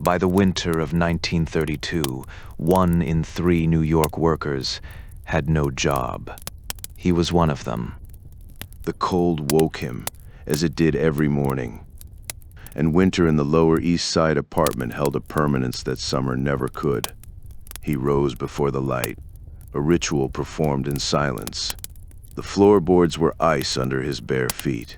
By the winter of 1932, 1 in 3 New York workers had no job. He was one of them. The cold woke him, as it did every morning. And winter in the Lower East Side apartment held a permanence that summer never could. He rose before the light, a ritual performed in silence. The floorboards were ice under his bare feet.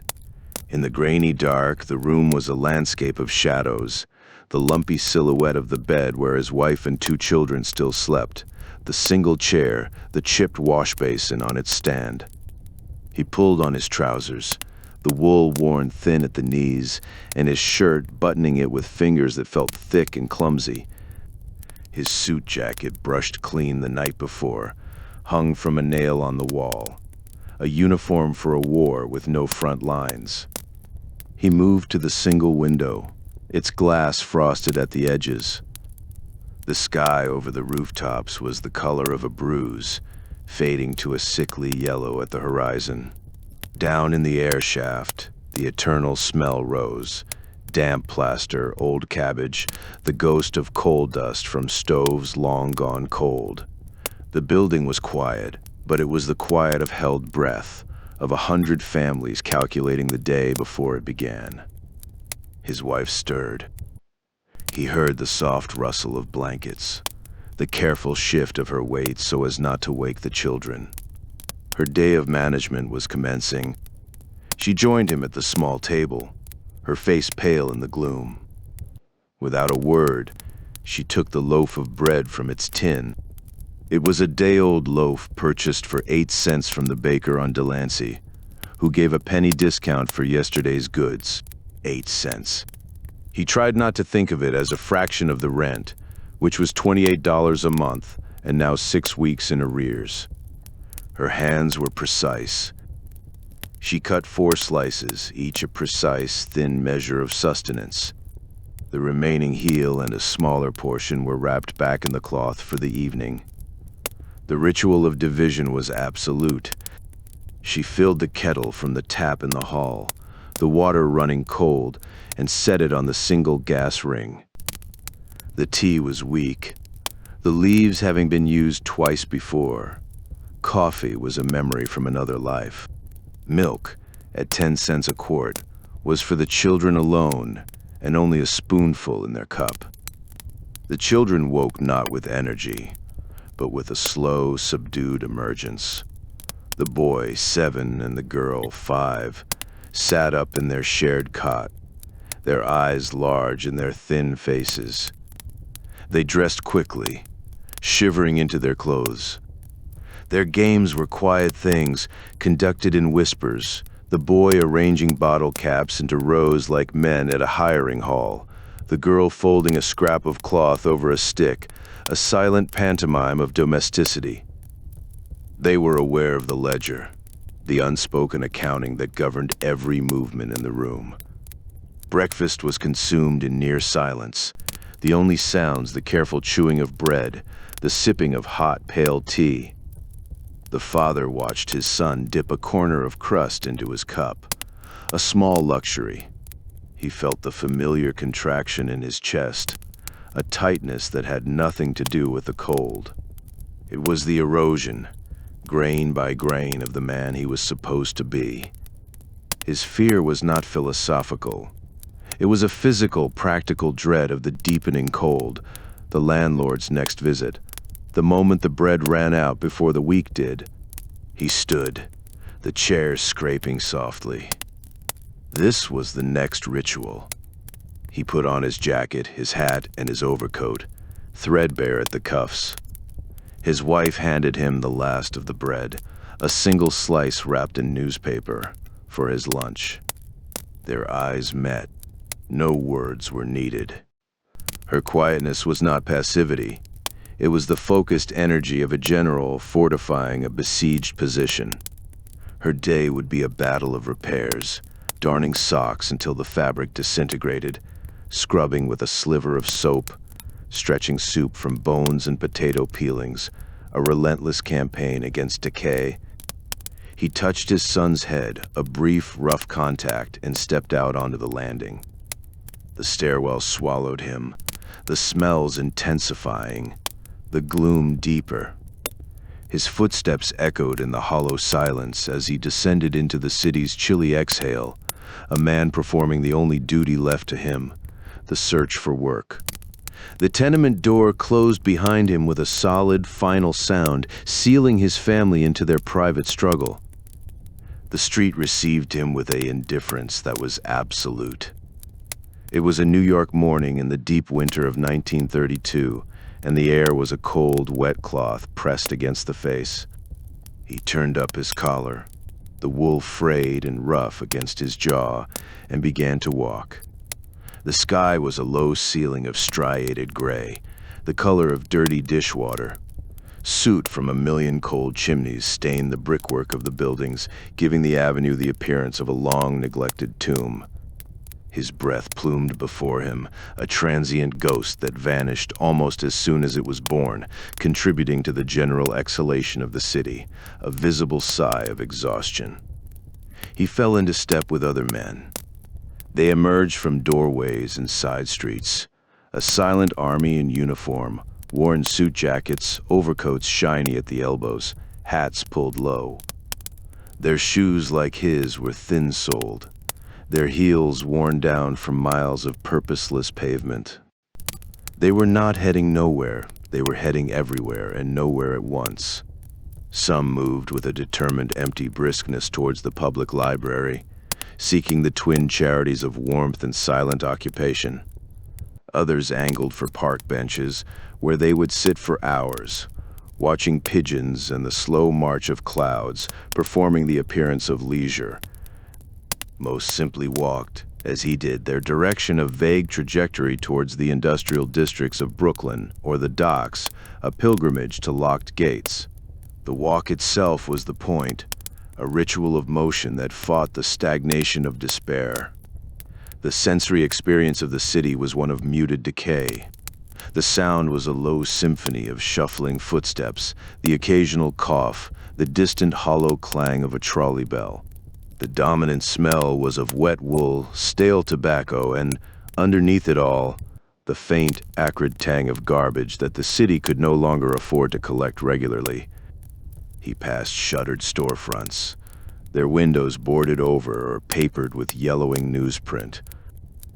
In the grainy dark, the room was a landscape of shadows, the lumpy silhouette of the bed where his wife and 2 children still slept, the single chair, the chipped wash basin on its stand. He pulled on his trousers, the wool worn thin at the knees, and his shirt buttoning it with fingers that felt thick and clumsy. His suit jacket, brushed clean the night before, hung from a nail on the wall, a uniform for a war with no front lines. He moved to the single window, its glass frosted at the edges. The sky over the rooftops was the color of a bruise, fading to a sickly yellow at the horizon. Down in the air shaft, the eternal smell rose. Damp plaster, old cabbage, the ghost of coal dust from stoves long gone cold. The building was quiet, but it was the quiet of held breath, of 100 families calculating the day before it began. His wife stirred. He heard the soft rustle of blankets, the careful shift of her weight so as not to wake the children. Her day of management was commencing. She joined him at the small table, her face pale in the gloom. Without a word, she took the loaf of bread from its tin. It was a day-old loaf purchased for 8 cents from the baker on Delancey, who gave a penny discount for yesterday's goods. 8 cents. He tried not to think of it as a fraction of the rent, which was $28 a month and now 6 weeks in arrears. Her hands were precise. She cut 4 slices, each a precise, thin measure of sustenance. The remaining heel and a smaller portion were wrapped back in the cloth for the evening. The ritual of division was absolute. She filled the kettle from the tap in the hall, the water running cold, and set it on the single gas ring. The tea was weak, the leaves having been used twice before. Coffee was a memory from another life. Milk, at 10 cents a quart, was for the children alone, and only a spoonful in their cup. The children woke not with energy, but with a slow, subdued emergence. The boy, 7, and the girl, 5, sat up in their shared cot, their eyes large in their thin faces. They dressed quickly, shivering into their clothes. Their games were quiet things, conducted in whispers, the boy arranging bottle caps into rows like men at a hiring hall, the girl folding a scrap of cloth over a stick, a silent pantomime of domesticity. They were aware of the ledger, the unspoken accounting that governed every movement in the room. Breakfast was consumed in near silence, the only sounds the careful chewing of bread, the sipping of hot, pale tea. The father watched his son dip a corner of crust into his cup, a small luxury. He felt the familiar contraction in his chest, a tightness that had nothing to do with the cold. It was the erosion, grain by grain, of the man he was supposed to be. His fear was not philosophical. It was a physical, practical dread of the deepening cold, the landlord's next visit, the moment the bread ran out before the week did. He stood, the chairs scraping softly. This was the next ritual. He put on his jacket, his hat, and his overcoat, threadbare at the cuffs. His wife handed him the last of the bread, a single slice wrapped in newspaper, for his lunch. Their eyes met. No words were needed. Her quietness was not passivity. It was the focused energy of a general fortifying a besieged position. Her day would be a battle of repairs, darning socks until the fabric disintegrated, scrubbing with a sliver of soap, stretching soup from bones and potato peelings, a relentless campaign against decay. He touched his son's head, a brief, rough contact, and stepped out onto the landing. The stairwell swallowed him. the smells intensifying, the gloom deeper. His footsteps echoed in the hollow silence as he descended into the city's chilly exhale, a man performing the only duty left to him, the search for work. The tenement door closed behind him with a solid, final sound, sealing his family into their private struggle. The street received him with an indifference that was absolute. It was a New York morning in the deep winter of 1932, and the air was a cold, wet cloth pressed against the face. He turned up his collar, the wool frayed and rough against his jaw, and began to walk. The sky was a low ceiling of striated gray, the color of dirty dishwater. Soot from a million cold chimneys stained the brickwork of the buildings, giving the avenue the appearance of a long neglected tomb. His breath plumed before him, a transient ghost that vanished almost as soon as it was born, contributing to the general exhalation of the city, a visible sigh of exhaustion. He fell into step with other men. They emerged from doorways and side streets, a silent army in uniform, worn suit jackets, overcoats shiny at the elbows, hats pulled low. Their shoes, like his, were thin-soled, their heels worn down from miles of purposeless pavement. They were not heading nowhere, they were heading everywhere and nowhere at once. Some moved with a determined empty briskness towards the public library, seeking the twin charities of warmth and silent occupation. Others angled for park benches, where they would sit for hours, watching pigeons and the slow march of clouds, performing the appearance of leisure. Most simply walked, as he did, their direction of vague trajectory towards the industrial districts of Brooklyn or the docks, a pilgrimage to locked gates. The walk itself was the point, a ritual of motion that fought the stagnation of despair. The sensory experience of the city was one of muted decay. The sound was a low symphony of shuffling footsteps, the occasional cough, the distant hollow clang of a trolley bell. The dominant smell was of wet wool, stale tobacco, and, underneath it all, the faint, acrid tang of garbage that the city could no longer afford to collect regularly. He passed shuttered storefronts, their windows boarded over or papered with yellowing newsprint.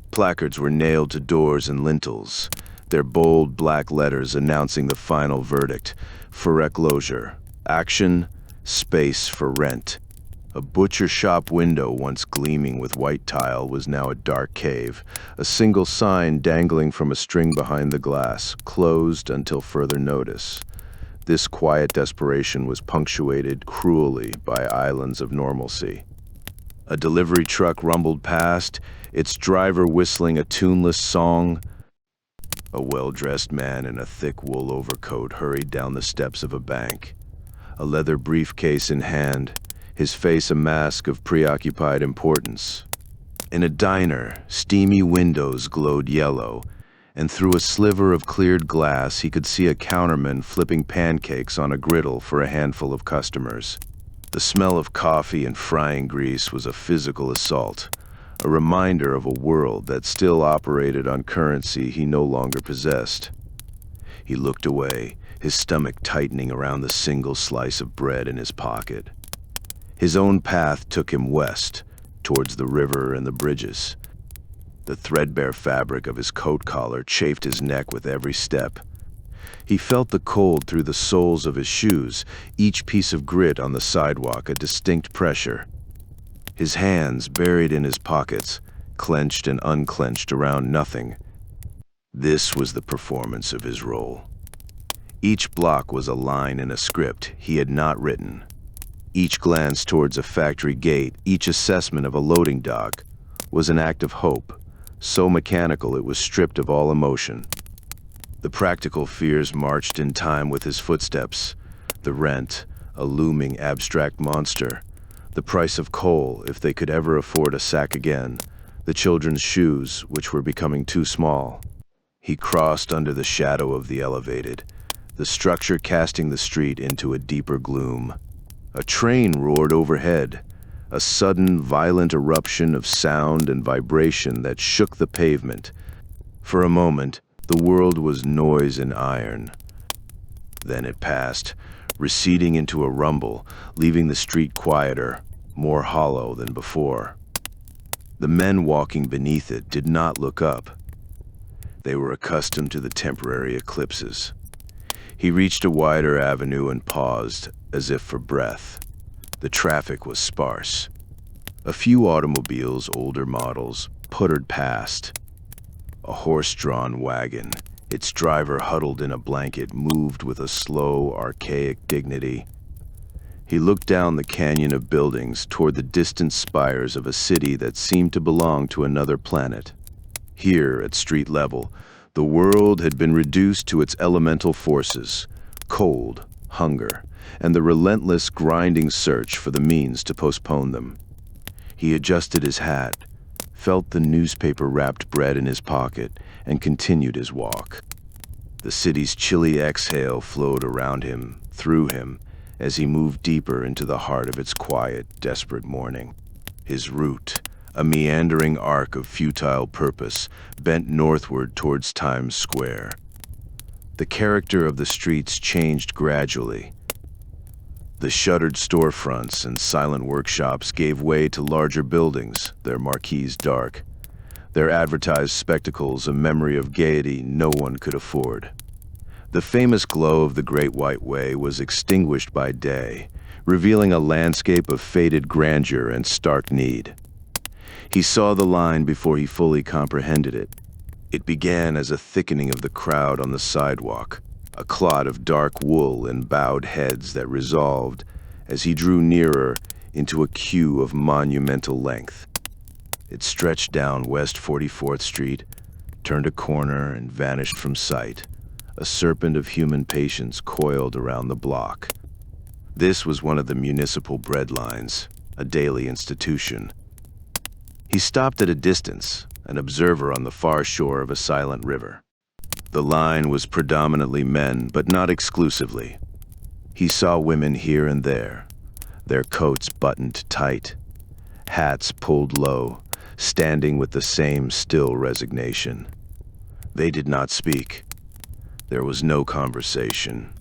Placards were nailed to doors and lintels, their bold black letters announcing the final verdict: foreclosure, action, space for rent. A butcher shop window, once gleaming with white tile, was now a dark cave, a single sign dangling from a string behind the glass, closed until further notice. This quiet desperation was punctuated cruelly by islands of normalcy. A delivery truck rumbled past, its driver whistling a tuneless song. A well-dressed man in a thick wool overcoat hurried down the steps of a bank, a leather briefcase in hand, his face a mask of preoccupied importance. In a diner, steamy windows glowed yellow, and through a sliver of cleared glass he could see a counterman flipping pancakes on a griddle for a handful of customers. The smell of coffee and frying grease was a physical assault, a reminder of a world that still operated on currency he no longer possessed. He looked away, his stomach tightening around the single slice of bread in his pocket. His own path took him west, towards the river and the bridges. The threadbare fabric of his coat collar chafed his neck with every step. He felt the cold through the soles of his shoes, each piece of grit on the sidewalk a distinct pressure. His hands, buried in his pockets, clenched and unclenched around nothing. This was the performance of his role. Each block was a line in a script he had not written. Each glance towards a factory gate, each assessment of a loading dock, was an act of hope, so mechanical it was stripped of all emotion. The practical fears marched in time with his footsteps: the rent, a looming abstract monster; the price of coal, if they could ever afford a sack again; the children's shoes, which were becoming too small. He crossed under the shadow of the elevated, the structure casting the street into a deeper gloom. A train roared overhead, a sudden, violent eruption of sound and vibration that shook the pavement. For a moment, The world was noise and iron. Then it passed, receding into a rumble, leaving the street quieter, more hollow than before. The men walking beneath it did not look up. They were accustomed to the temporary eclipses. He reached a wider avenue and paused, as if for breath. The traffic was sparse. A few automobiles, older models, puttered past. A horse-drawn wagon, its driver huddled in a blanket, moved with a slow, archaic dignity. He looked down the canyon of buildings toward the distant spires of a city that seemed to belong to another planet. Here, at street level, the world had been reduced to its elemental forces: cold, hunger, and the relentless, grinding search for the means to postpone them. He adjusted his hat, felt the newspaper-wrapped bread in his pocket, and continued his walk. The city's chilly exhale flowed around him, through him, as he moved deeper into the heart of its quiet, desperate morning. His route, a meandering arc of futile purpose, bent northward towards Times Square. The character of the streets changed gradually. The shuttered storefronts and silent workshops gave way to larger buildings, their marquees dark, their advertised spectacles a memory of gaiety no one could afford. The famous glow of the Great White Way was extinguished by day, revealing a landscape of faded grandeur and stark need. He saw the line before he fully comprehended it. It began as a thickening of the crowd on the sidewalk, a clot of dark wool and bowed heads that resolved, as he drew nearer, into a queue of monumental length. It stretched down West 44th Street, turned a corner, and vanished from sight, a serpent of human patience coiled around the block. This was one of the municipal bread lines, a daily institution. He stopped at a distance, an observer on the far shore of a silent river. The line was predominantly men, but not exclusively. He saw women here and there, their coats buttoned tight, hats pulled low, standing with the same still resignation. They did not speak. There was no conversation,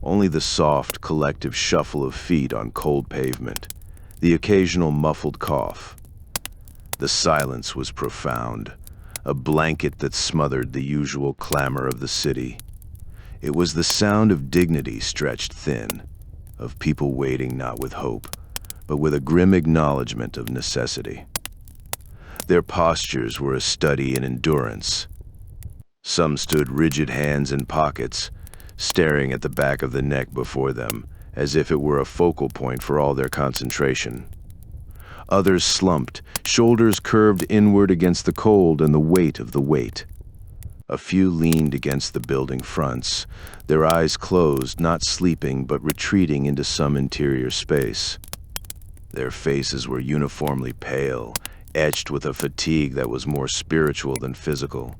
only the soft, collective shuffle of feet on cold pavement, the occasional muffled cough. The silence was profound, a blanket that smothered the usual clamor of the city. It was the sound of dignity stretched thin, of people waiting not with hope, but with a grim acknowledgement of necessity. Their postures were a study in endurance. Some stood rigid, hands in pockets, staring at the back of the neck before them, as if it were a focal point for all their concentration. Others slumped, shoulders curved inward against the cold and the weight of the weight. A few leaned against the building fronts, their eyes closed, not sleeping but retreating into some interior space. Their faces were uniformly pale, etched with a fatigue that was more spiritual than physical.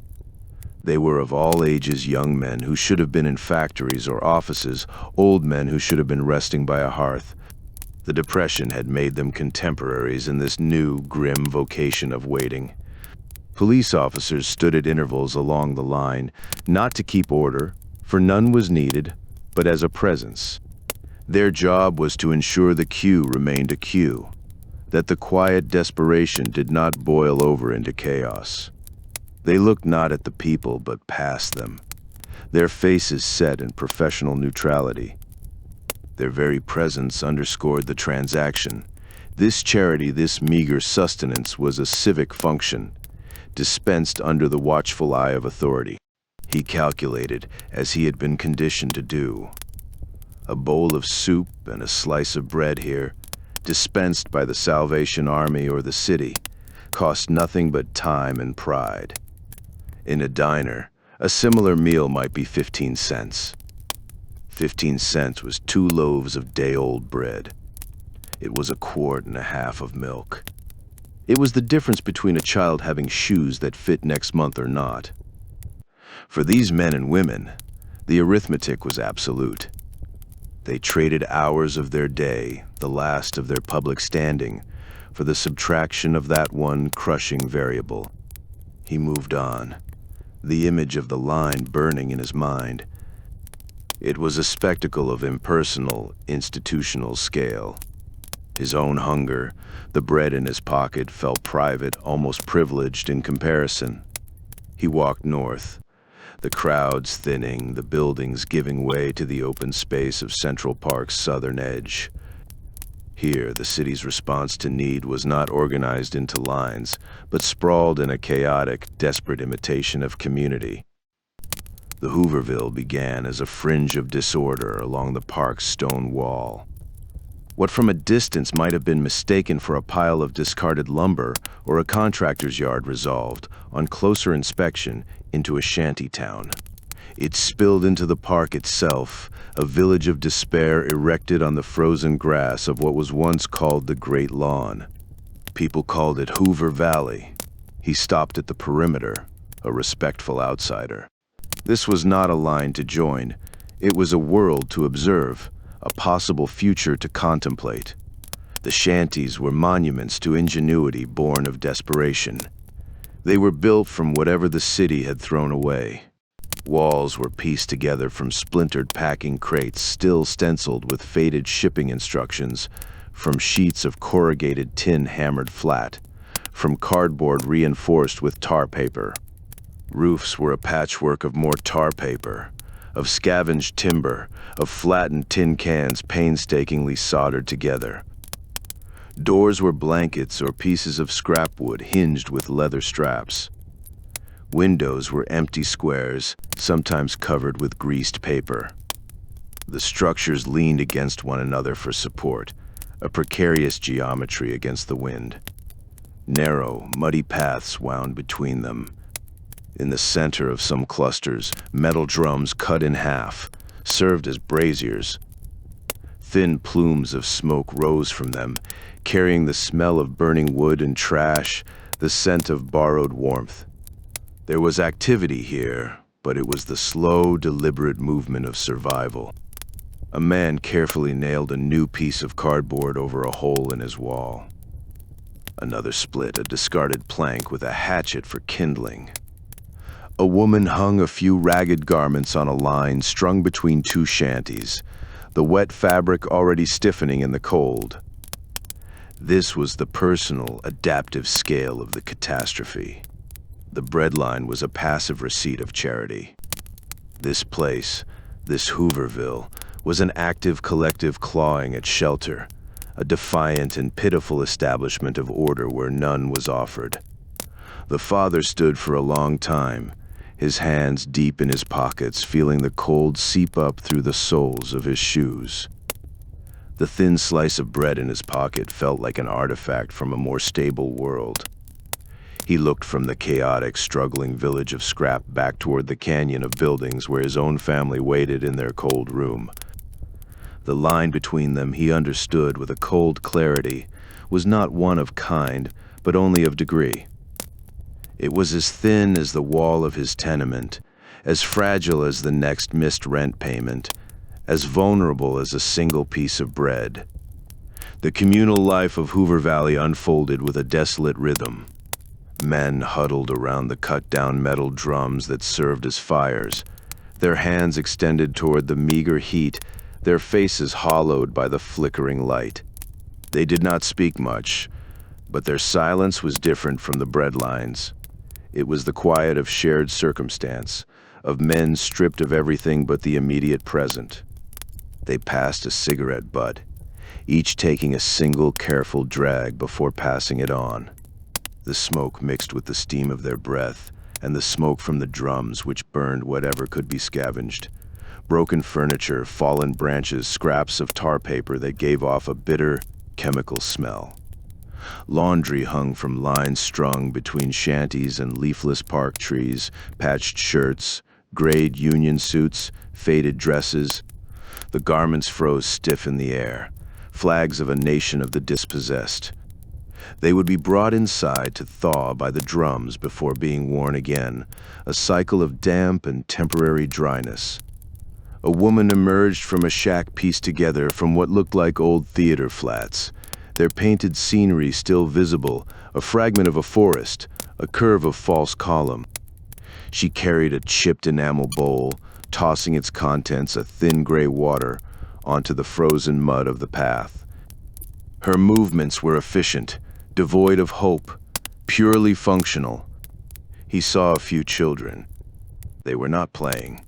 They were of all ages young men who should have been in factories or offices, old men who should have been resting by a hearth. The depression had made them contemporaries in this new, grim vocation of waiting. Police officers stood at intervals along the line, not to keep order, for none was needed, but as a presence. Their job was to ensure the queue remained a queue, that the quiet desperation did not boil over into chaos. They looked not at the people, but past them, their faces set in professional neutrality. Their very presence underscored the transaction. This charity, this meager sustenance, was a civic function, dispensed under the watchful eye of authority. He calculated, as he had been conditioned to do. A bowl of soup and a slice of bread here, dispensed by the Salvation Army or the city, cost nothing but time and pride. In a diner, a similar meal might be 15 cents. 15 cents was 2 loaves of day-old bread. It was a quart and a half of milk. It was the difference between a child having shoes that fit next month or not. For these men and women, the arithmetic was absolute. They traded hours of their day, the last of their public standing, for the subtraction of that one crushing variable. He moved on. the image of the line burning in his mind. It was a spectacle of impersonal, institutional scale. His own hunger, the bread in his pocket, felt private, almost privileged in comparison. He walked north, the crowds thinning, the buildings giving way to the open space of Central Park's southern edge. Here, the city's response to need was not organized into lines, but sprawled in a chaotic, desperate imitation of community. The Hooverville began as a fringe of disorder along the park's stone wall. What from a distance might have been mistaken for a pile of discarded lumber or a contractor's yard resolved, on closer inspection, into a shanty town. It spilled into the park itself, a village of despair erected on the frozen grass of what was once called the Great Lawn. People called it Hoover Valley. He stopped at the perimeter, a respectful outsider. This was not a line to join. It was a world to observe, a possible future to contemplate. The shanties were monuments to ingenuity born of desperation. They were built from whatever the city had thrown away. Walls were pieced together from splintered packing crates still stenciled with faded shipping instructions, from sheets of corrugated tin hammered flat, from cardboard reinforced with tar paper. Roofs were a patchwork of more tar paper, of scavenged timber, of flattened tin cans painstakingly soldered together. Doors were blankets or pieces of scrap wood hinged with leather straps. Windows were empty squares, sometimes covered with greased paper. The structures leaned against one another for support, a precarious geometry against the wind. Narrow, muddy paths wound between them. In the center of some clusters, metal drums cut in half, served as braziers. Thin plumes of smoke rose from them, carrying the smell of burning wood and trash, the scent of borrowed warmth. There was activity here, but it was the slow, deliberate movement of survival. A man carefully nailed a new piece of cardboard over a hole in his wall. Another split a discarded plank with a hatchet for kindling. A woman hung a few ragged garments on a line strung between two shanties, the wet fabric already stiffening in the cold. This was the personal, adaptive scale of the catastrophe. The breadline was a passive receipt of charity. This place, this Hooverville, was an active collective clawing at shelter, a defiant and pitiful establishment of order where none was offered. The father stood for a long time, his hands deep in his pockets, feeling the cold seep up through the soles of his shoes. The thin slice of bread in his pocket felt like an artifact from a more stable world. He looked from the chaotic, struggling village of scrap back toward the canyon of buildings where his own family waited in their cold room. The line between them, he understood with a cold clarity, was not one of kind, but only of degree. It was as thin as the wall of his tenement, as fragile as the next missed rent payment, as vulnerable as a single piece of bread. The communal life of Hoover Valley unfolded with a desolate rhythm. Men huddled around the cut-down metal drums that served as fires, their hands extended toward the meager heat, their faces hollowed by the flickering light. They did not speak much, but their silence was different from the breadlines. It was the quiet of shared circumstance, of men stripped of everything but the immediate present. They passed a cigarette butt, each taking a single careful drag before passing it on. The smoke mixed with the steam of their breath, and the smoke from the drums which burned whatever could be scavenged. Broken furniture, fallen branches, scraps of tar paper that gave off a bitter, chemical smell. Laundry hung from lines strung between shanties and leafless park trees, patched shirts, grayed union suits, faded dresses. The garments froze stiff in the air, flags of a nation of the dispossessed. They would be brought inside to thaw by the drums before being worn again, a cycle of damp and temporary dryness. A woman emerged from a shack pieced together from what looked like old theater flats, their painted scenery still visible, a fragment of a forest, a curve of false column. She carried a chipped enamel bowl, tossing its contents, a thin gray water, onto the frozen mud of the path. Her movements were efficient, devoid of hope, purely functional. He saw a few children. They were not playing.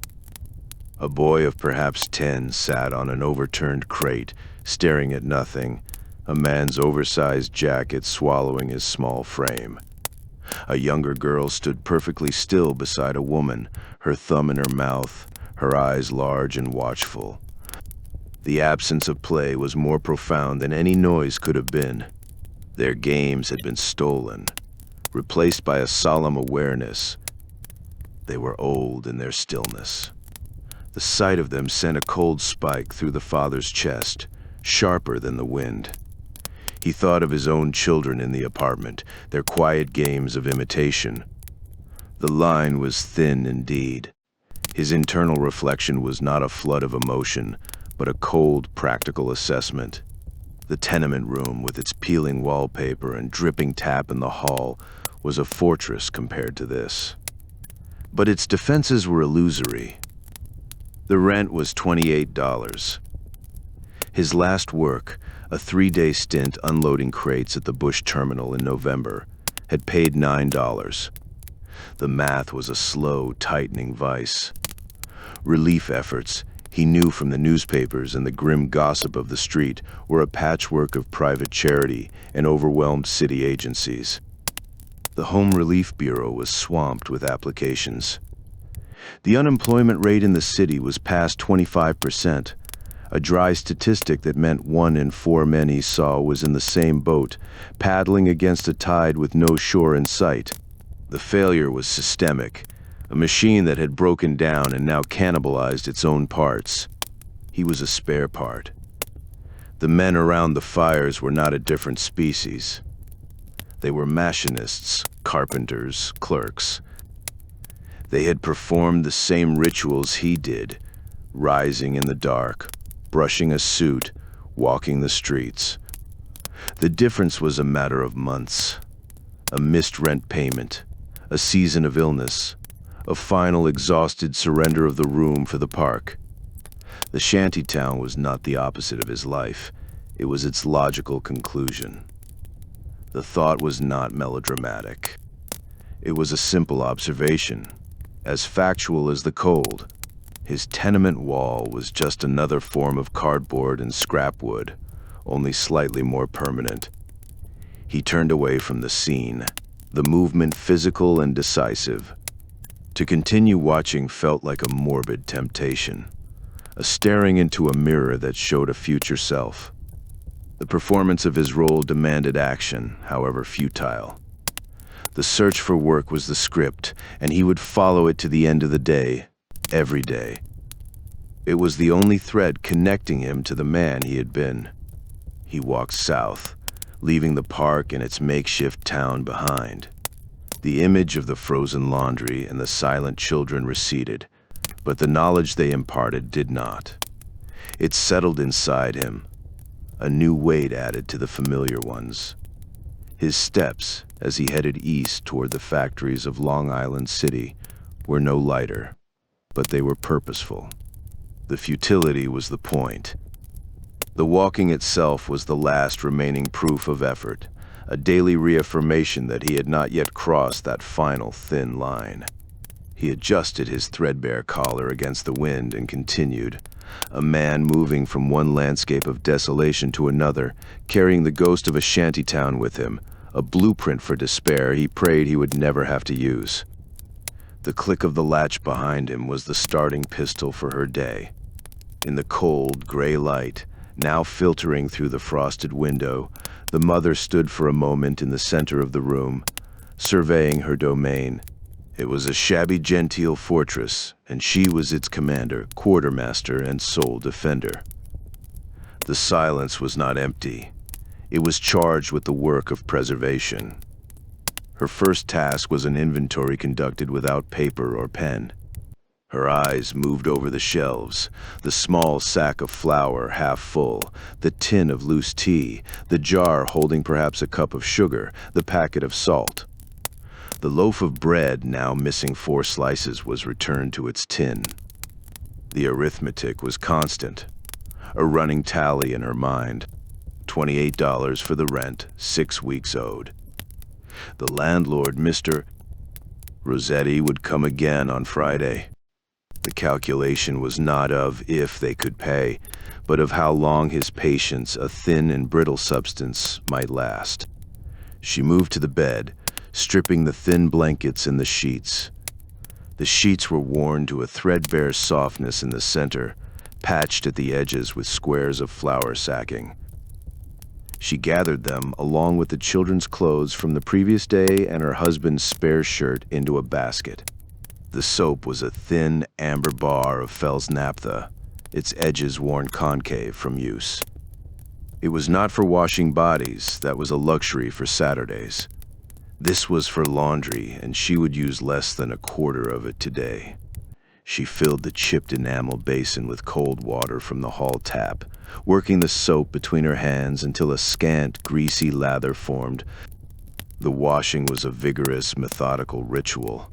A boy of perhaps 10 sat on an overturned crate, staring at nothing, a man's oversized jacket swallowing his small frame. A younger girl stood perfectly still beside a woman, her thumb in her mouth, her eyes large and watchful. The absence of play was more profound than any noise could have been. Their games had been stolen, replaced by a solemn awareness. They were old in their stillness. The sight of them sent a cold spike through the father's chest, sharper than the wind. He thought of his own children in the apartment, their quiet games of imitation. The line was thin indeed. His internal reflection was not a flood of emotion, but a cold, practical assessment. The tenement room, with its peeling wallpaper and dripping tap in the hall, was a fortress compared to this. But its defenses were illusory. The rent was $28. His last work, a 3-day stint unloading crates at the Bush terminal in November, had paid $9. The math was a slow, tightening vice. Relief efforts, he knew from the newspapers and the grim gossip of the street, were a patchwork of private charity and overwhelmed city agencies. The Home Relief Bureau was swamped with applications. The unemployment rate in the city was past 25%, a dry statistic that meant 1 in 4 men he saw was in the same boat, paddling against a tide with no shore in sight. The failure was systemic, a machine that had broken down and now cannibalized its own parts. He was a spare part. The men around the fires were not a different species. They were machinists, carpenters, clerks. They had performed the same rituals he did, rising in the dark, brushing a suit, walking the streets. The difference was a matter of months. A missed rent payment, a season of illness, a final exhausted surrender of the room for the park. The shantytown was not the opposite of his life. It was its logical conclusion. The thought was not melodramatic. It was a simple observation, as factual as the cold. His tenement wall was just another form of cardboard and scrap wood, only slightly more permanent. He turned away from the scene, the movement physical and decisive. To continue watching felt like a morbid temptation, a staring into a mirror that showed a future self. The performance of his role demanded action, however futile. The search for work was the script, and he would follow it to the end of the day, every day. It was the only thread connecting him to the man he had been. He walked south, leaving the park and its makeshift town behind. The image of the frozen laundry and the silent children receded, but the knowledge they imparted did not. It settled inside him, a new weight added to the familiar ones. His steps, as he headed east toward the factories of Long Island City, were no lighter, but they were purposeful. The futility was the point. The walking itself was the last remaining proof of effort, a daily reaffirmation that he had not yet crossed that final thin line. He adjusted his threadbare collar against the wind and continued, a man moving from one landscape of desolation to another, carrying the ghost of a shantytown with him, a blueprint for despair he prayed he would never have to use. The click of the latch behind him was the starting pistol for her day. In the cold, gray light, now filtering through the frosted window, the mother stood for a moment in the center of the room, surveying her domain. It was a shabby genteel fortress, and she was its commander, quartermaster, and sole defender. The silence was not empty. It was charged with the work of preservation. Her first task was an inventory conducted without paper or pen. Her eyes moved over the shelves, the small sack of flour half full, the tin of loose tea, the jar holding perhaps a cup of sugar, the packet of salt. The loaf of bread, now missing 4 slices, was returned to its tin. The arithmetic was constant, a running tally in her mind. $28 for the rent, 6 weeks owed. The landlord, Mr. Rossetti, would come again on Friday. The calculation was not of if they could pay, but of how long his patience, a thin and brittle substance, might last. She moved to the bed, stripping the thin blankets and the sheets. The sheets were worn to a threadbare softness in the center, patched at the edges with squares of flour sacking. She gathered them, along with the children's clothes from the previous day and her husband's spare shirt, into a basket. The soap was a thin, amber bar of Fels naphtha, its edges worn concave from use. It was not for washing bodies, that was a luxury for Saturdays. This was for laundry, and she would use less than a quarter of it today. She filled the chipped enamel basin with cold water from the hall tap, working the soap between her hands until a scant, greasy lather formed. The washing was a vigorous, methodical ritual,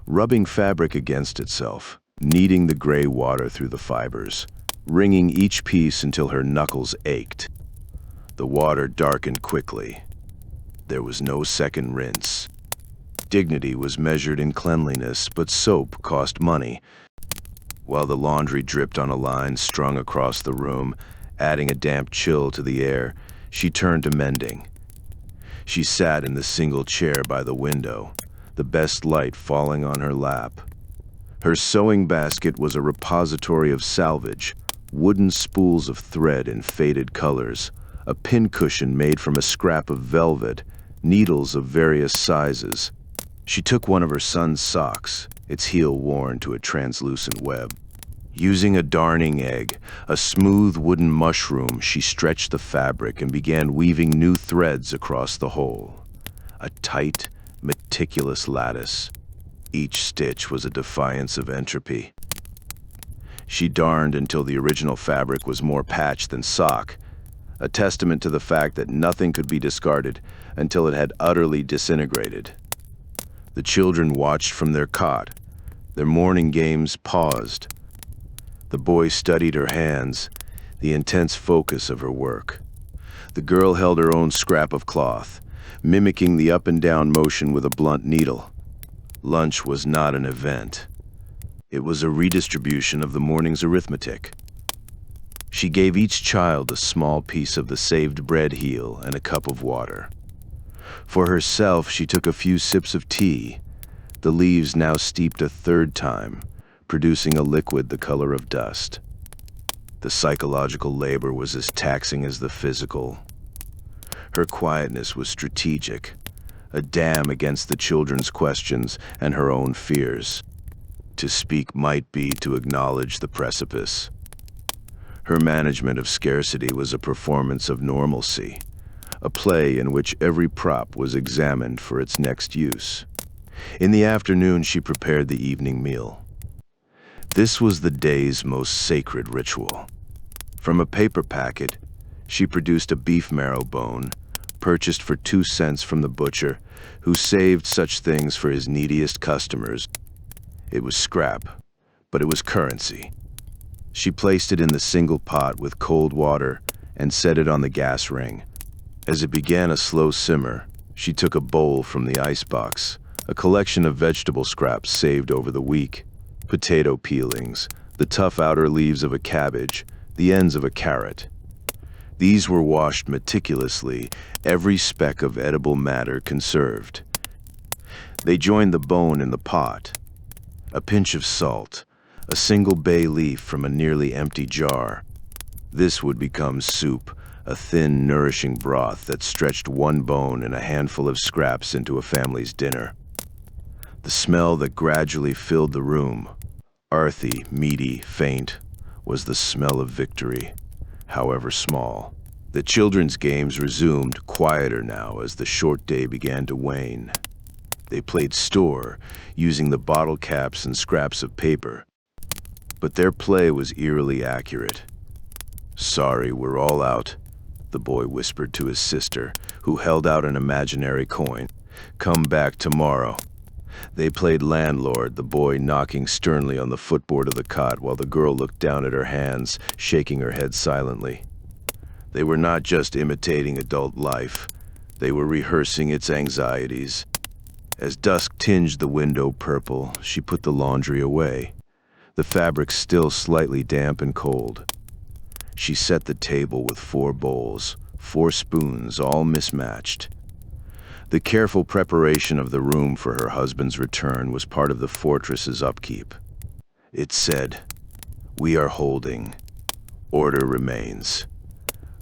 rubbing fabric against itself, kneading the gray water through the fibers, wringing each piece until her knuckles ached. The water darkened quickly. There was no second rinse. Dignity was measured in cleanliness, but soap cost money. While the laundry dripped on a line strung across the room, adding a damp chill to the air, she turned to mending. She sat in the single chair by the window, the best light falling on her lap. Her sewing basket was a repository of salvage, wooden spools of thread in faded colors, a pincushion made from a scrap of velvet, needles of various sizes. She took one of her son's socks, its heel worn to a translucent web. Using a darning egg, a smooth wooden mushroom, she stretched the fabric and began weaving new threads across the whole. A tight, meticulous lattice. Each stitch was a defiance of entropy. She darned until the original fabric was more patch than sock, a testament to the fact that nothing could be discarded until it had utterly disintegrated. The children watched from their cot, their morning games paused. The boy studied her hands, the intense focus of her work. The girl held her own scrap of cloth, mimicking the up and down motion with a blunt needle. Lunch was not an event. It was a redistribution of the morning's arithmetic. She gave each child a small piece of the saved bread heel and a cup of water. For herself, she took a few sips of tea, the leaves now steeped a third time, producing a liquid the color of dust. The psychological labor was as taxing as the physical. Her quietness was strategic, a dam against the children's questions and her own fears. To speak might be to acknowledge the precipice. Her management of scarcity was a performance of normalcy, a play in which every prop was examined for its next use. In the afternoon, she prepared the evening meal. This was the day's most sacred ritual. From a paper packet, she produced a beef marrow bone, purchased for 2 cents from the butcher, who saved such things for his neediest customers. It was scrap, but it was currency. She placed it in the single pot with cold water and set it on the gas ring. As it began a slow simmer, she took a bowl from the icebox, a collection of vegetable scraps saved over the week, potato peelings, the tough outer leaves of a cabbage, the ends of a carrot. These were washed meticulously, every speck of edible matter conserved. They joined the bone in the pot. A pinch of salt, a single bay leaf from a nearly empty jar. This would become soup, a thin, nourishing broth that stretched one bone and a handful of scraps into a family's dinner. The smell that gradually filled the room, earthy, meaty, faint, was the smell of victory, however small. The children's games resumed, quieter now as the short day began to wane. They played store, using the bottle caps and scraps of paper. But their play was eerily accurate. "Sorry, we're all out," the boy whispered to his sister, who held out an imaginary coin. Come back tomorrow. They played landlord, the boy knocking sternly on the footboard of the cot while the girl looked down at her hands, shaking her head silently. They were not just imitating adult life. They were rehearsing its anxieties. As dusk tinged the window purple, she put the laundry away, the fabric still slightly damp and cold. She set the table with 4 bowls, 4 spoons, all mismatched. The careful preparation of the room for her husband's return was part of the fortress's upkeep. It said, "We are holding. Order remains."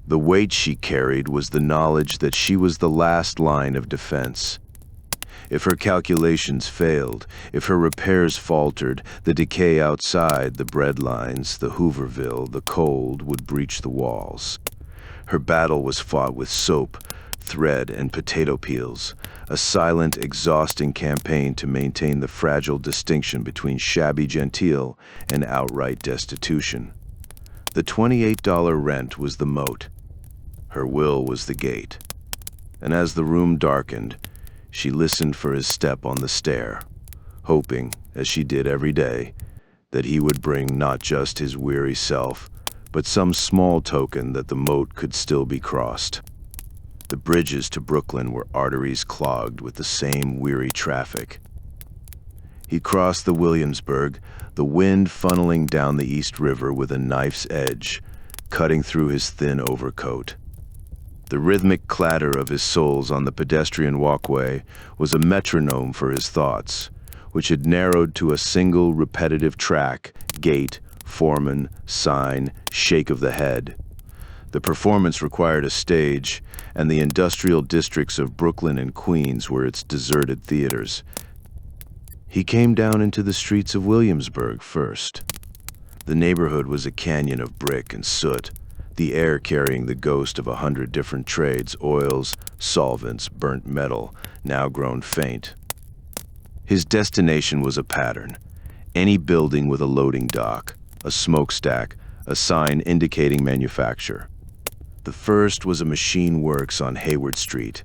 The weight she carried was the knowledge that she was the last line of defense. If her calculations failed, if her repairs faltered, the decay outside, the bread lines, the Hooverville, the cold would breach the walls. Her battle was fought with soap, thread, and potato peels, a silent, exhausting campaign to maintain the fragile distinction between shabby genteel and outright destitution. The $28 rent was the moat. Her will was the gate. And as the room darkened, she listened for his step on the stair, hoping, as she did every day, that he would bring not just his weary self, but some small token that the moat could still be crossed. The bridges to Brooklyn were arteries clogged with the same weary traffic. He crossed the Williamsburg, the wind funneling down the East River with a knife's edge, cutting through his thin overcoat. The rhythmic clatter of his soles on the pedestrian walkway was a metronome for his thoughts, which had narrowed to a single repetitive track, gate, foreman, sign, shake of the head. The performance required a stage, and the industrial districts of Brooklyn and Queens were its deserted theaters. He came down into the streets of Williamsburg first. The neighborhood was a canyon of brick and soot, the air carrying the ghost of 100 different trades, oils, solvents, burnt metal, now grown faint. His destination was a pattern. Any building with a loading dock, a smokestack, a sign indicating manufacture. The first was a machine works on Hayward Street.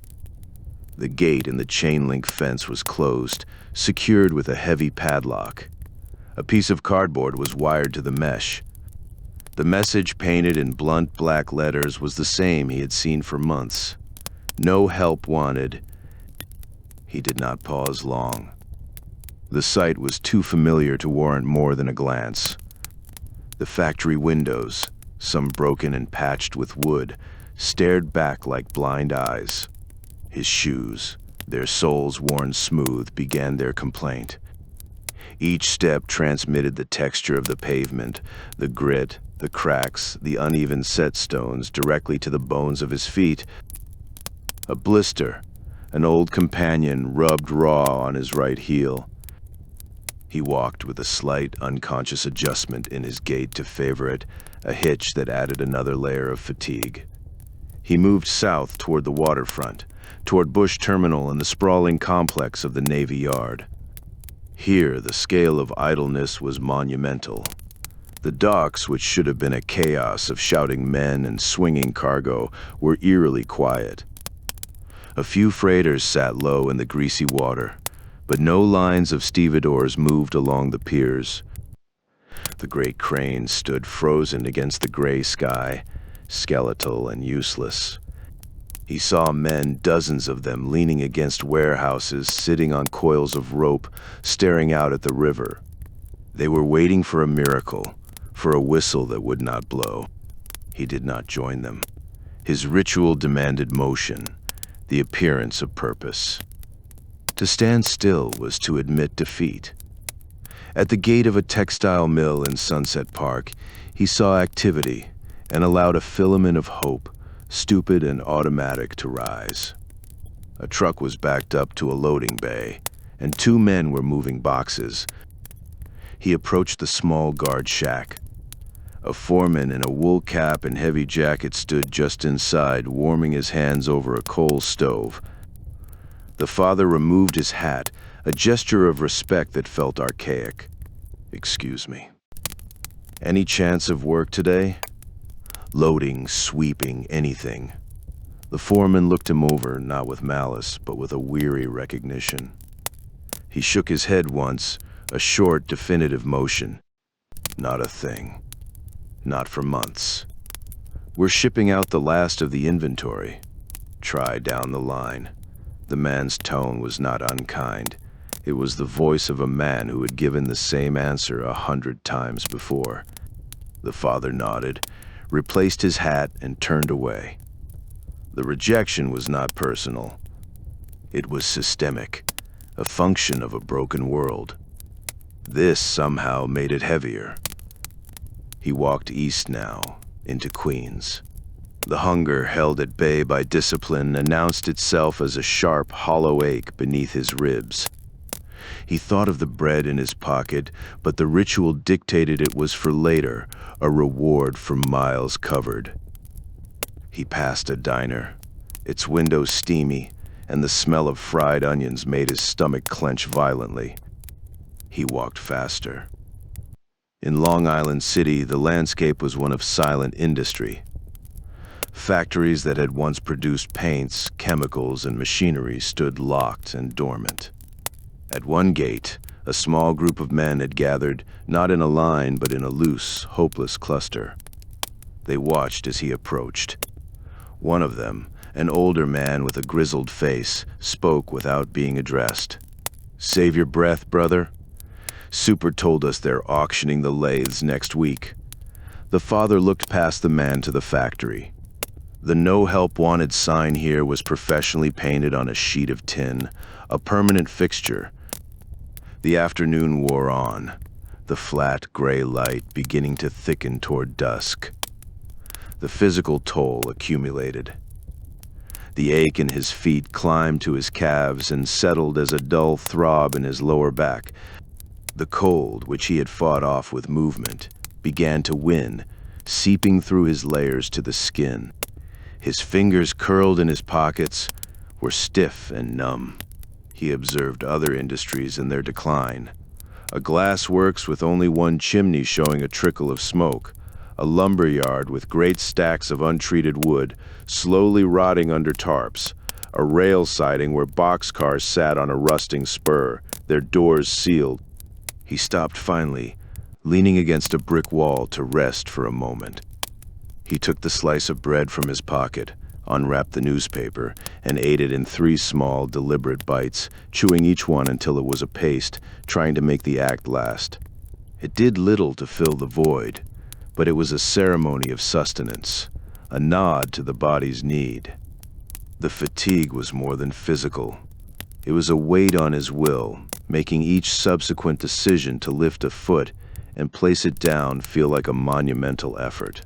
The gate in the chain-link fence was closed, secured with a heavy padlock. A piece of cardboard was wired to the mesh. The message, painted in blunt black letters, was the same he had seen for months. No help wanted. He did not pause long. The sight was too familiar to warrant more than a glance. The factory windows, some broken and patched with wood, stared back like blind eyes. His shoes, their soles worn smooth, began their complaint. Each step transmitted the texture of the pavement, the grit, the cracks, the uneven set stones directly to the bones of his feet. A blister, an old companion rubbed raw on his right heel. He walked with a slight, unconscious adjustment in his gait to favor it, a hitch that added another layer of fatigue. He moved south toward the waterfront, toward Bush Terminal and the sprawling complex of the Navy Yard. Here, the scale of idleness was monumental. The docks, which should have been a chaos of shouting men and swinging cargo, were eerily quiet. A few freighters sat low in the greasy water, but no lines of stevedores moved along the piers. The great cranes stood frozen against the gray sky, skeletal and useless. He saw men, dozens of them, leaning against warehouses, sitting on coils of rope, staring out at the river. They were waiting for a miracle, for a whistle that would not blow. He did not join them. His ritual demanded motion, the appearance of purpose. To stand still was to admit defeat. At the gate of a textile mill in Sunset Park, he saw activity and allowed a filament of hope, stupid and automatic, to rise. A truck was backed up to a loading bay, and 2 men were moving boxes. He approached the small guard shack. A foreman in a wool cap and heavy jacket stood just inside, warming his hands over a coal stove. The father removed his hat, a gesture of respect that felt archaic. "Excuse me. Any chance of work today?" "Loading, sweeping, anything." The foreman looked him over, not with malice, but with a weary recognition. He shook his head once, a short, definitive motion. Not a thing. Not for months. We're shipping out the last of the inventory. Try down the line. The man's tone was not unkind. It was the voice of a man who had given the same answer 100 times before. The father nodded, replaced his hat, and turned away. The rejection was not personal. It was systemic, a function of a broken world. This somehow made it heavier. He walked east now, into Queens. The hunger held at bay by discipline announced itself as a sharp, hollow ache beneath his ribs. He thought of the bread in his pocket, but the ritual dictated it was for later, a reward for miles covered. He passed a diner, its windows steamy, and the smell of fried onions made his stomach clench violently. He walked faster. In Long Island City, the landscape was one of silent industry. Factories that had once produced paints, chemicals, and machinery stood locked and dormant. At one gate, a small group of men had gathered, not in a line but in a loose, hopeless cluster. They watched as he approached. One of them, an older man with a grizzled face, spoke without being addressed. "Save your breath, brother. Super told us they're auctioning the lathes next week." The father looked past the man to the factory. The "No Help Wanted" sign here was professionally painted on a sheet of tin, a permanent fixture. The afternoon wore on, the flat gray light beginning to thicken toward dusk. The physical toll accumulated. The ache in his feet climbed to his calves and settled as a dull throb in his lower back. The cold, which he had fought off with movement, began to win, seeping through his layers to the skin. His fingers curled in his pockets, were stiff and numb. He observed other industries in their decline. A glass works with only one chimney showing a trickle of smoke. A lumber yard with great stacks of untreated wood, slowly rotting under tarps. A rail siding where boxcars sat on a rusting spur, their doors sealed. He stopped finally, leaning against a brick wall to rest for a moment. He took the slice of bread from his pocket, unwrapped the newspaper, and ate it in 3 small, deliberate bites, chewing each one until it was a paste, trying to make the act last. It did little to fill the void, but it was a ceremony of sustenance, a nod to the body's need. The fatigue was more than physical. It was a weight on his will, making each subsequent decision to lift a foot and place it down feel like a monumental effort.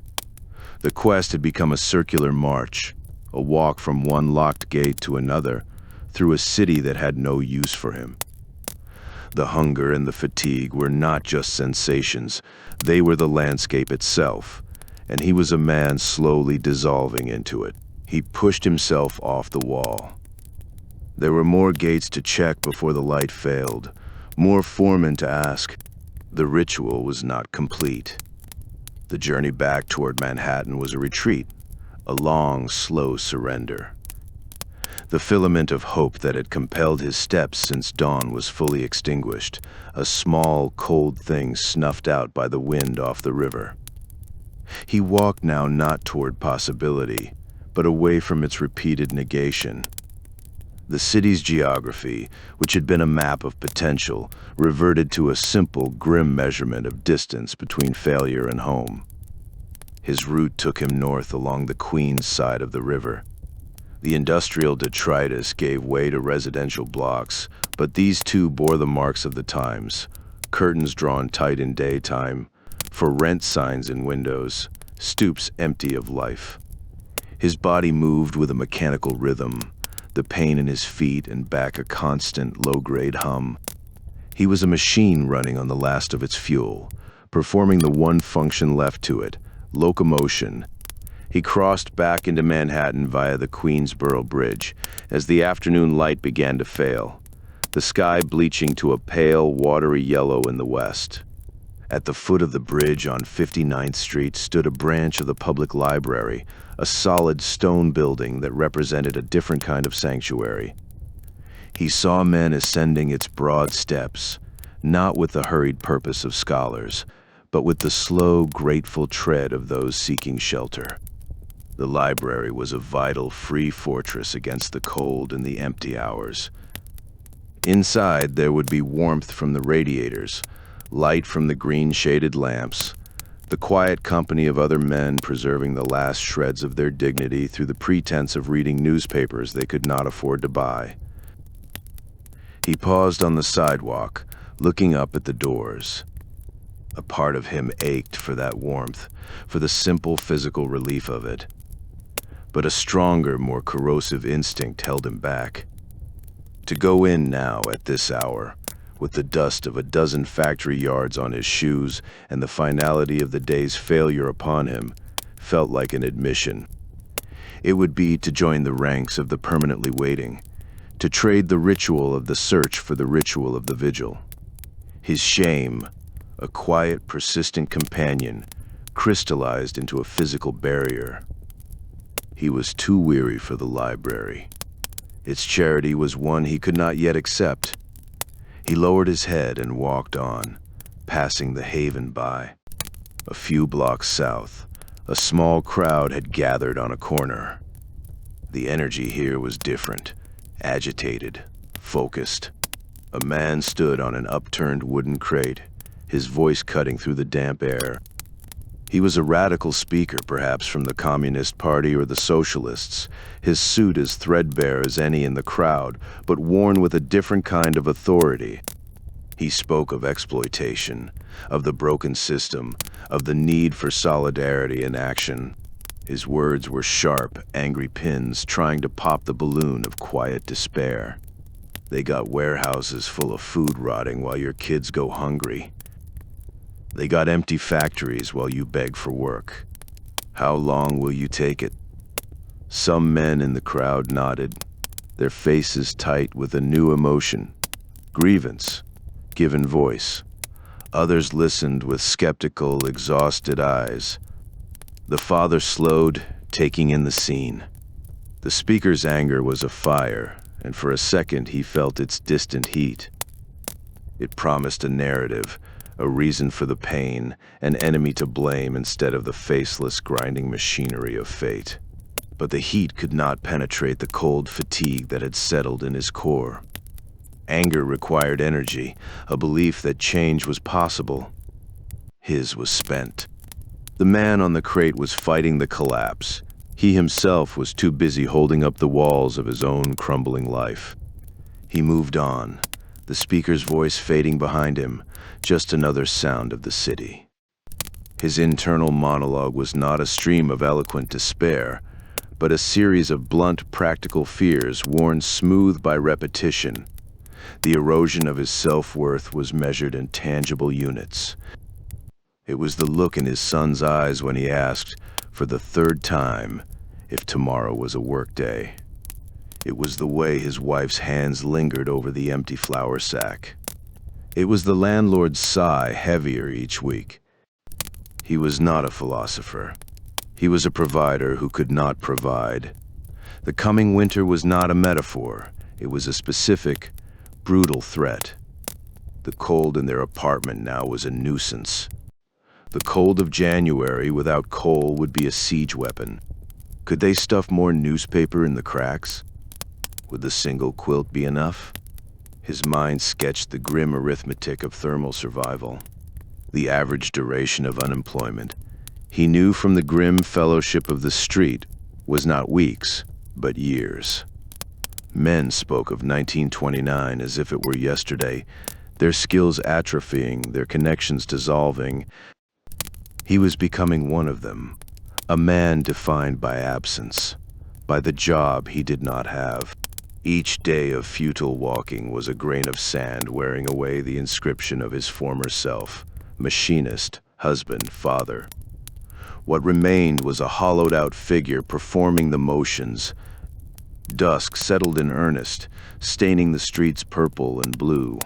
The quest had become a circular march, a walk from one locked gate to another, through a city that had no use for him. The hunger and the fatigue were not just sensations, they were the landscape itself, and he was a man slowly dissolving into it. He pushed himself off the wall. There were more gates to check before the light failed, more foremen to ask. The ritual was not complete. The journey back toward Manhattan was a retreat, a long, slow surrender. The filament of hope that had compelled his steps since dawn was fully extinguished, a small, cold thing snuffed out by the wind off the river. He walked now not toward possibility, but away from its repeated negation. The city's geography, which had been a map of potential, reverted to a simple, grim measurement of distance between failure and home. His route took him north along the Queens side of the river. The industrial detritus gave way to residential blocks, but these too bore the marks of the times, curtains drawn tight in daytime, for rent signs in windows, stoops empty of life. His body moved with a mechanical rhythm, the pain in his feet and back a constant low-grade hum. He was a machine running on the last of its fuel, performing the one function left to it, locomotion. He crossed back into Manhattan via the Queensboro Bridge as the afternoon light began to fail, the sky bleaching to a pale, watery yellow in the west. At the foot of the bridge on 59th Street stood a branch of the public library, a solid stone building that represented a different kind of sanctuary. He saw men ascending its broad steps, not with the hurried purpose of scholars, but with the slow, grateful tread of those seeking shelter. The library was a vital, free fortress against the cold and the empty hours. Inside, there would be warmth from the radiators, light from the green-shaded lamps, the quiet company of other men preserving the last shreds of their dignity through the pretense of reading newspapers they could not afford to buy. He paused on the sidewalk, looking up at the doors. A part of him ached for that warmth, for the simple physical relief of it. But a stronger, more corrosive instinct held him back. To go in now at this hour, with the dust of a dozen factory yards on his shoes and the finality of the day's failure upon him, felt like an admission. It would be to join the ranks of the permanently waiting, to trade the ritual of the search for the ritual of the vigil. His shame, a quiet, persistent companion, crystallized into a physical barrier. He was too weary for the library. Its charity was one he could not yet accept. He lowered his head and walked on, passing the Haven by. A few blocks south, a small crowd had gathered on a corner. The energy here was different, agitated, focused. A man stood on an upturned wooden crate, his voice cutting through the damp air. He was a radical speaker, perhaps from the Communist Party or the Socialists, his suit as threadbare as any in the crowd, but worn with a different kind of authority. He spoke of exploitation, of the broken system, of the need for solidarity and action. His words were sharp, angry pins trying to pop the balloon of quiet despair. They got warehouses full of food rotting while your kids go hungry. They got empty factories while you beg for work. How long will you take it? Some men in the crowd nodded, their faces tight with a new emotion, grievance, given voice. Others listened with skeptical, exhausted eyes. The father slowed, taking in the scene. The speaker's anger was afire, and for a second he felt its distant heat. It promised a narrative, a reason for the pain, an enemy to blame instead of the faceless, grinding machinery of fate. But the heat could not penetrate the cold fatigue that had settled in his core. Anger required energy, a belief that change was possible. His was spent. The man on the crate was fighting the collapse. He himself was too busy holding up the walls of his own crumbling life. He moved on, the speaker's voice fading behind him, just another sound of the city. His internal monologue was not a stream of eloquent despair, but a series of blunt, practical fears worn smooth by repetition. The erosion of his self-worth was measured in tangible units. It was the look in his son's eyes when he asked, for the third time, if tomorrow was a work day. It was the way his wife's hands lingered over the empty flour sack. It was the landlord's sigh, heavier each week. He was not a philosopher. He was a provider who could not provide. The coming winter was not a metaphor. It was a specific, brutal threat. The cold in their apartment now was a nuisance. The cold of January without coal would be a siege weapon. Could they stuff more newspaper in the cracks? Would the single quilt be enough? His mind sketched the grim arithmetic of thermal survival, the average duration of unemployment. He knew from the grim fellowship of the street was not weeks, but years. Men spoke of 1929 as if it were yesterday, their skills atrophying, their connections dissolving. He was becoming one of them, a man defined by absence, by the job he did not have. Each day of futile walking was a grain of sand wearing away the inscription of his former self, machinist, husband, father. What remained was a hollowed-out figure performing the motions. Dusk settled in earnest, staining the streets purple and blue.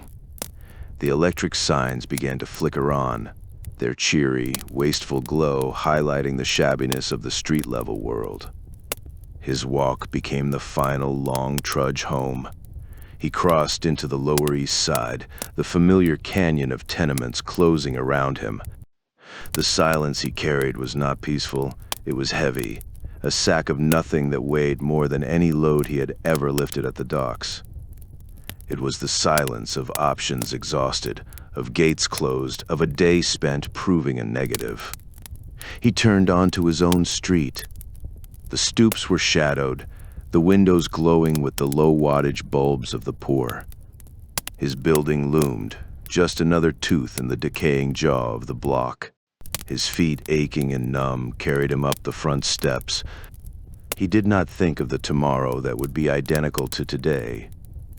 The electric signs began to flicker on. their cheery, wasteful glow highlighting the shabbiness of the street-level world. His walk became the final long trudge home. He crossed into the Lower East Side, the familiar canyon of tenements closing around him. The silence he carried was not peaceful, it was heavy, a sack of nothing that weighed more than any load he had ever lifted at the docks. It was the silence of options exhausted, of gates closed, of a day spent proving a negative. He turned onto his own street. The stoops were shadowed, the windows glowing with the low-wattage bulbs of the poor. His building loomed, just another tooth in the decaying jaw of the block. His feet, aching and numb, carried him up the front steps. He did not think of the tomorrow that would be identical to today.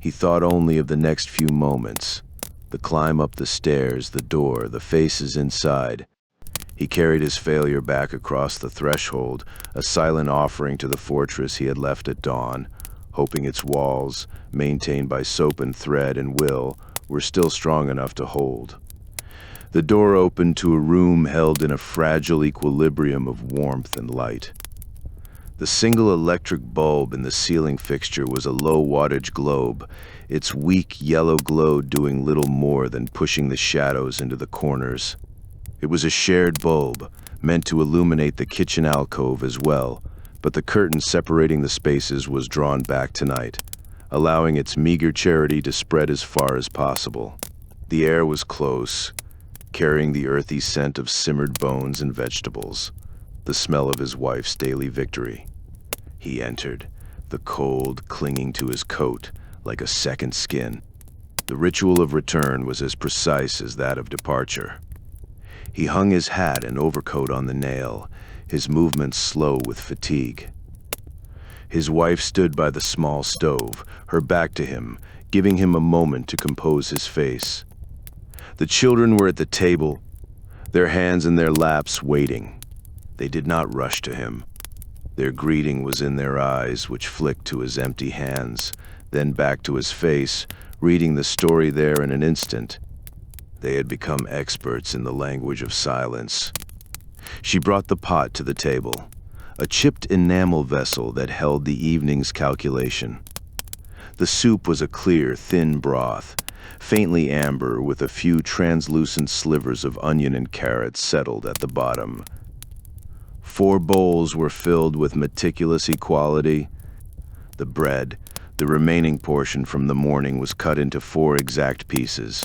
He thought only of the next few moments, the climb up the stairs, the door, the faces inside. He carried his failure back across the threshold, a silent offering to the fortress he had left at dawn, hoping its walls, maintained by soap and thread and will, were still strong enough to hold. The door opened to a room held in a fragile equilibrium of warmth and light. The single electric bulb in the ceiling fixture was a low-wattage globe, its weak yellow glow doing little more than pushing the shadows into the corners. It was a shared bulb, meant to illuminate the kitchen alcove as well, but the curtain separating the spaces was drawn back tonight, allowing its meager charity to spread as far as possible. The air was close, carrying the earthy scent of simmered bones and vegetables, the smell of his wife's daily victory. He entered, the cold clinging to his coat like a second skin. The ritual of return was as precise as that of departure. He hung his hat and overcoat on the nail, his movements slow with fatigue. His wife stood by the small stove, her back to him, giving him a moment to compose his face. The children were at the table, their hands in their laps, waiting. They did not rush to him. Their greeting was in their eyes, which flicked to his empty hands, then back to his face, reading the story there in an instant. They had become experts in the language of silence. She brought the pot to the table, a chipped enamel vessel that held the evening's calculation. The soup was a clear, thin broth, faintly amber with a few translucent slivers of onion and carrot settled at the bottom. 4 bowls were filled with meticulous equality. The bread, the remaining portion from the morning, was cut into 4 exact pieces.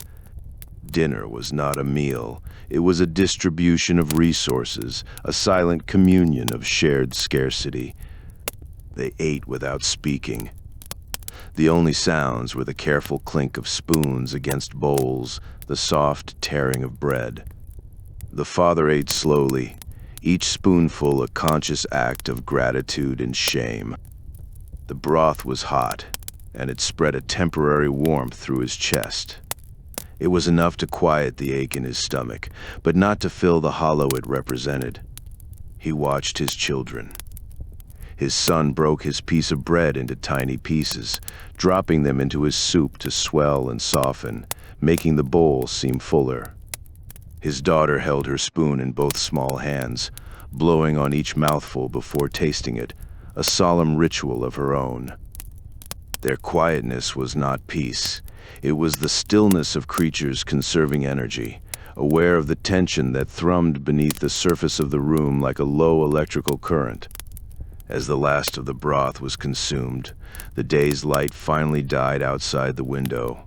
Dinner was not a meal. It was a distribution of resources, a silent communion of shared scarcity. They ate without speaking. The only sounds were the careful clink of spoons against bowls, the soft tearing of bread. The father ate slowly, each spoonful a conscious act of gratitude and shame. The broth was hot, and it spread a temporary warmth through his chest. It was enough to quiet the ache in his stomach, but not to fill the hollow it represented. He watched his children. His son broke his piece of bread into tiny pieces, dropping them into his soup to swell and soften, making the bowl seem fuller. His daughter held her spoon in both small hands, blowing on each mouthful before tasting it, a solemn ritual of her own. Their quietness was not peace. It was the stillness of creatures conserving energy, aware of the tension that thrummed beneath the surface of the room like a low electrical current. As the last of the broth was consumed, the day's light finally died outside the window.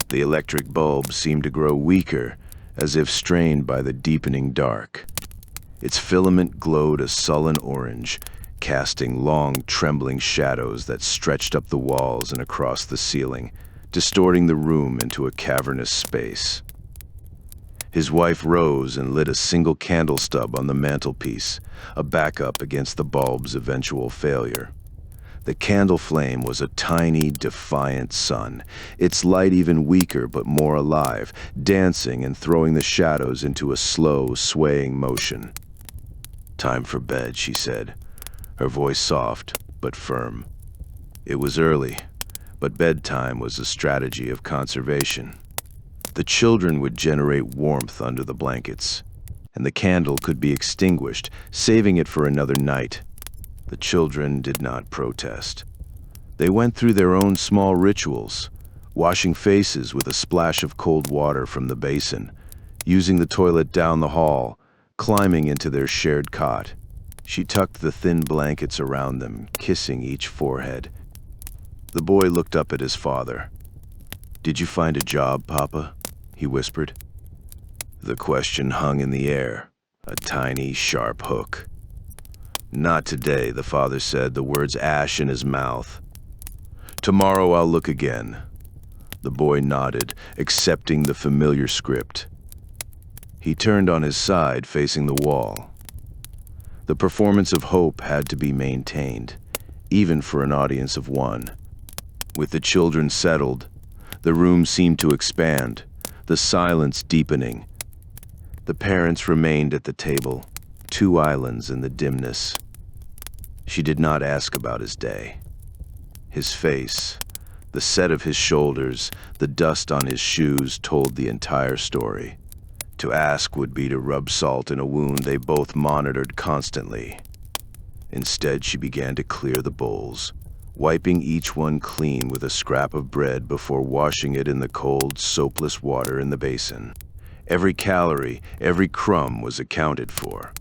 The electric bulb seemed to grow weaker, as if strained by the deepening dark. Its filament glowed a sullen orange, casting long, trembling shadows that stretched up the walls and across the ceiling, distorting the room into a cavernous space. His wife rose and lit a single candle stub on the mantelpiece, a backup against the bulb's eventual failure. The candle flame was a tiny, defiant sun, its light even weaker but more alive, dancing and throwing the shadows into a slow, swaying motion. "Time for bed," she said, her voice soft but firm. It was early, but bedtime was a strategy of conservation. The children would generate warmth under the blankets. and the candle could be extinguished, saving it for another night. The children did not protest. They went through their own small rituals, washing faces with a splash of cold water from the basin, using the toilet down the hall, climbing into their shared cot. She tucked the thin blankets around them, kissing each forehead. The boy looked up at his father. "Did you find a job, Papa?" he whispered. The question hung in the air, a tiny, sharp hook. "Not today," the father said, the words ash in his mouth. "Tomorrow I'll look again." The boy nodded, accepting the familiar script. He turned on his side, facing the wall. The performance of hope had to be maintained, even for an audience of one. With the children settled, the room seemed to expand, the silence deepening. The parents remained at the table, two islands in the dimness. She did not ask about his day. His face, the set of his shoulders, the dust on his shoes told the entire story. To ask would be to rub salt in a wound they both monitored constantly. Instead, she began to clear the bowls, wiping each one clean with a scrap of bread before washing it in the cold, soapless water in the basin. Every calorie, every crumb was accounted for.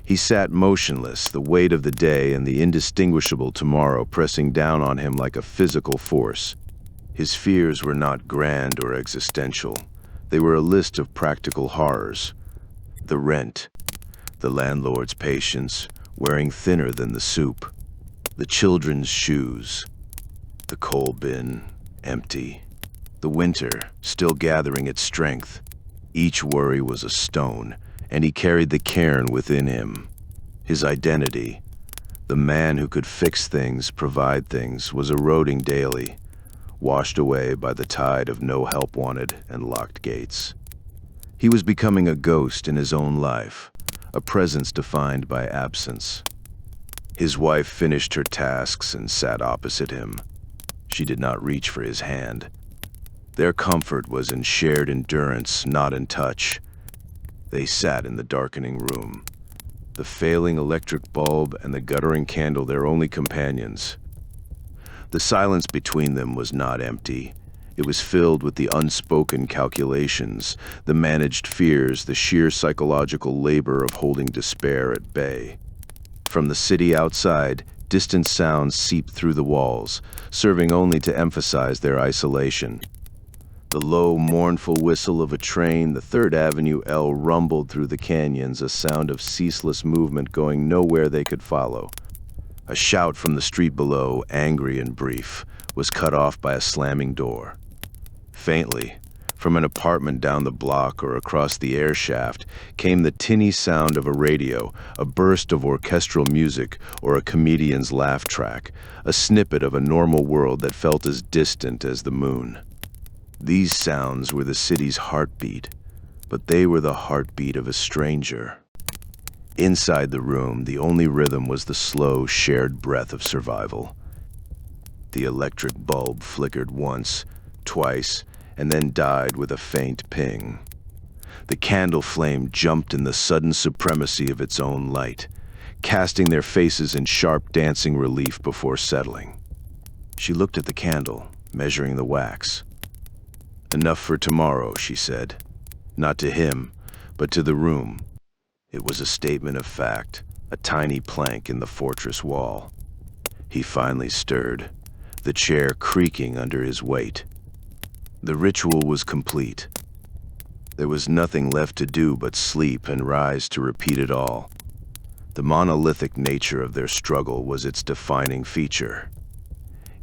He sat motionless, the weight of the day and the indistinguishable tomorrow pressing down on him like a physical force. His fears were not grand or existential. They were a list of practical horrors. The rent, the landlord's patience, wearing thinner than the soup, the children's shoes, the coal bin, empty, the winter still gathering its strength. Each worry was a stone, and he carried the cairn within him. His identity, the man who could fix things, provide things, was eroding daily, washed away by the tide of no help wanted and locked gates. He was becoming a ghost in his own life, a presence defined by absence. His wife finished her tasks and sat opposite him. She did not reach for his hand. Their comfort was in shared endurance, not in touch. They sat in the darkening room, the failing electric bulb and the guttering candle their only companions. The silence between them was not empty. It was filled with the unspoken calculations, the managed fears, the sheer psychological labor of holding despair at bay. From the city outside, distant sounds seeped through the walls, serving only to emphasize their isolation. The low, mournful whistle of a train, the 3rd Avenue L rumbled through the canyons, a sound of ceaseless movement going nowhere they could follow. A shout from the street below, angry and brief, was cut off by a slamming door. Faintly, from an apartment down the block or across the air shaft, came the tinny sound of a radio, a burst of orchestral music or a comedian's laugh track, a snippet of a normal world that felt as distant as the moon. These sounds were the city's heartbeat, but they were the heartbeat of a stranger. Inside the room, the only rhythm was the slow, shared breath of survival. The electric bulb flickered once, twice, and then died with a faint ping. The candle flame jumped in the sudden supremacy of its own light, casting their faces in sharp dancing relief before settling. She looked at the candle, measuring the wax. "Enough for tomorrow," she said. Not to him, but to the room. It was a statement of fact, a tiny plank in the fortress wall. He finally stirred, the chair creaking under his weight. The ritual was complete. There was nothing left to do but sleep and rise to repeat it all. The monolithic nature of their struggle was its defining feature.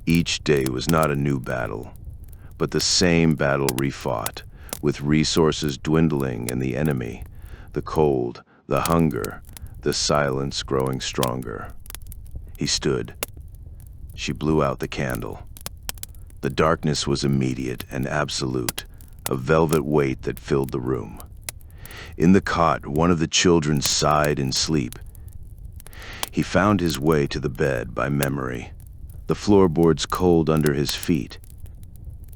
Each day was not a new battle, but the same battle refought, with resources dwindling and the enemy, the cold, the hunger, the silence growing stronger. He stood. She blew out the candle. The darkness was immediate and absolute, a velvet weight that filled the room. In the cot, one of the children sighed in sleep. He found his way to the bed by memory, the floorboards cold under his feet.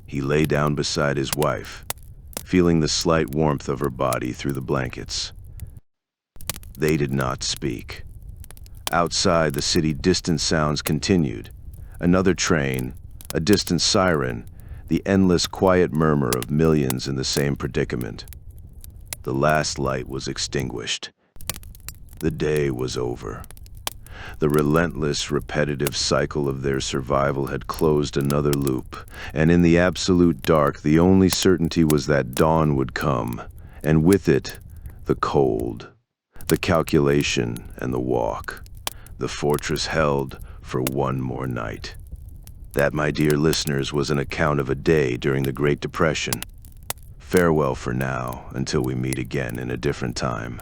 He lay down beside his wife, feeling the slight warmth of her body through the blankets. They did not speak. Outside, the city, distant sounds continued. Another train, a distant siren, the endless quiet murmur of millions in the same predicament. The last light was extinguished. The day was over. The relentless, repetitive cycle of their survival had closed another loop, and in the absolute dark, the only certainty was that dawn would come, and with it, the cold, the calculation, and the walk. The fortress held for one more night. That, my dear listeners, was an account of a day during the Great Depression. Farewell for now, until we meet again in a different time.